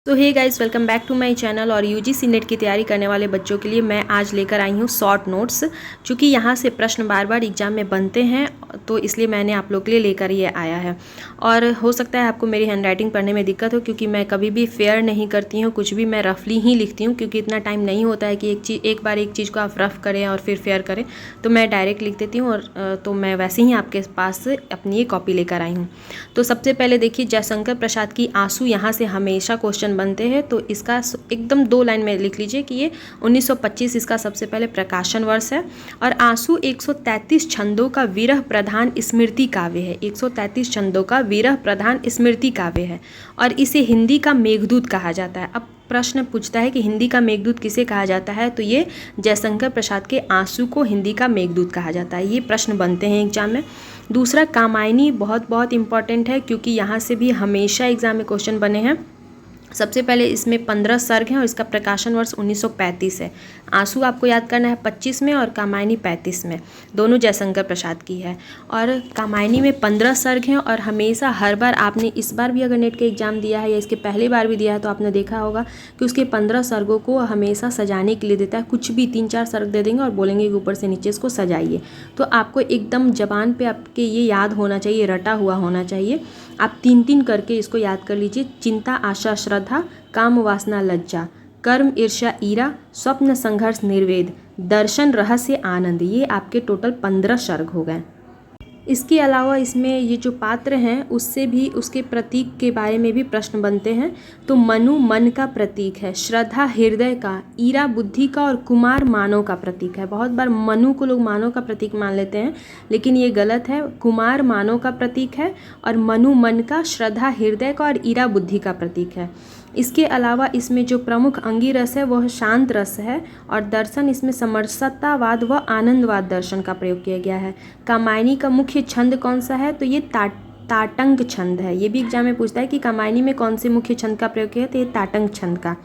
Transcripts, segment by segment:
तो hey guys, welcome back to my channel. और UGC NET की तैयारी करने वाले बच्चों के लिए मैं आज लेकर आई हूँ शॉर्ट नोट्स। चूँकि यहाँ से प्रश्न बार बार एग्जाम में बनते हैं तो इसलिए मैंने आप लोग के लिए लेकर ये आया है। और हो सकता है आपको मेरी हैंडराइटिंग पढ़ने में दिक्कत हो, क्योंकि मैं कभी भी फेयर नहीं करती हूँ, कुछ भी मैं रफली ही लिखती हूँ, क्योंकि इतना टाइम नहीं होता है कि एक बार एक चीज़ को आप रफ करें और फिर फेयर करें। तो मैं डायरेक्ट लिख देती हूँ और तो मैं वैसे ही आपके पास अपनी ये कॉपी लेकर आई हूँ। तो सबसे पहले देखिए, जयशंकर प्रसाद की आंसू यहाँ से हमेशा क्वेश्चन बनते हैं। तो इसका एकदम 2 लाइन में लिख लीजिए कि ये 1925 इसका सबसे पहले प्रकाशन वर्ष है। और आंसू 133 छंदों का विरह प्रधान स्मृति काव्य है। 133 छंदों का विरह प्रधान स्मृति काव्य है और इसे हिंदी का मेघदूत कहा जाता है। अब प्रश्न पूछता है कि हिंदी का मेघदूत किसे कहा जाता है, तो ये जयशंकर प्रसाद के आंसू को हिंदी का मेघदूत कहा जाता है। ये प्रश्न बनते हैं एग्जाम में। दूसरा, कामायनी बहुत इंपॉर्टेंट है, क्योंकि यहाँ से भी हमेशा एग्जाम में क्वेश्चन बने हैं। सबसे पहले इसमें 15 सर्ग हैं और इसका प्रकाशन वर्ष 1935 है। आंसू आपको याद करना है 25 में और कामायनी 35 में, दोनों जयशंकर प्रसाद की है। और कामायनी में 15 सर्ग हैं और हमेशा हर बार आपने इस बार भी अगर नेट के एग्जाम दिया है या इसके पहले बार भी दिया है तो आपने देखा होगा कि उसके 15 सर्गों को हमेशा सजाने के लिए देता है। कुछ भी 3-4 सर्ग दे देंगे और बोलेंगे कि ऊपर से नीचे इसको सजाइए। तो आपको एकदम जबान पे आपके ये याद होना चाहिए, रटा हुआ होना चाहिए। आप 3-3 करके इसको याद कर लीजिए। चिंता, आशा, श्रद्धा, काम, वासना, लज्जा, कर्म, ईर्ष्या, ईरा, स्वप्न, संघर्ष, निर्वेद, दर्शन, रहस्य, आनंद। ये आपके टोटल 15 सर्ग हो गए। इसके अलावा इसमें ये जो पात्र हैं उससे भी, उसके प्रतीक के बारे में भी प्रश्न बनते हैं। तो मनु मन का प्रतीक है, श्रद्धा हृदय का, ईरा बुद्धि का और कुमार मानव का प्रतीक है। बहुत बार मनु को लोग मानव का प्रतीक मान लेते हैं, लेकिन ये गलत है। कुमार मानव का प्रतीक है और मनु मन का, श्रद्धा हृदय का और ईरा बुद्धि का प्रतीक है। इसके अलावा इसमें जो प्रमुख अंगी रस है वह शांत रस है और दर्शन इसमें समरसतावाद व आनंदवाद दर्शन का प्रयोग किया गया है। कामायनी का मुख्य छंद कौन सा है, तो ये ताटंक छंद है। ये भी एग्जाम में पूछता है कि कामायनी में कौन से मुख्य छंद का प्रयोग किया है, तो ये ताटंक छंद का।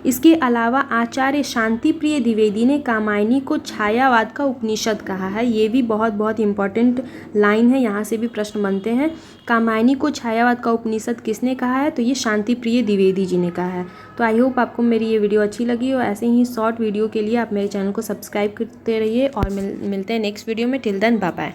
इसके अलावा आचार्य शांति प्रिय द्विवेदी ने कामायनी को छायावाद का उपनिषद कहा है। ये भी बहुत इंपॉर्टेंट लाइन है, यहाँ से भी प्रश्न बनते हैं। कामायनी को छायावाद का उपनिषद किसने कहा है, तो ये शांति प्रिय द्विवेदी जी ने कहा है। तो आई होप आपको मेरी ये वीडियो अच्छी लगी और ऐसे ही शॉर्ट वीडियो के लिए आप मेरे चैनल को सब्सक्राइब करते रहिए और मिलते हैं नेक्स्ट वीडियो में। Till then bye bye.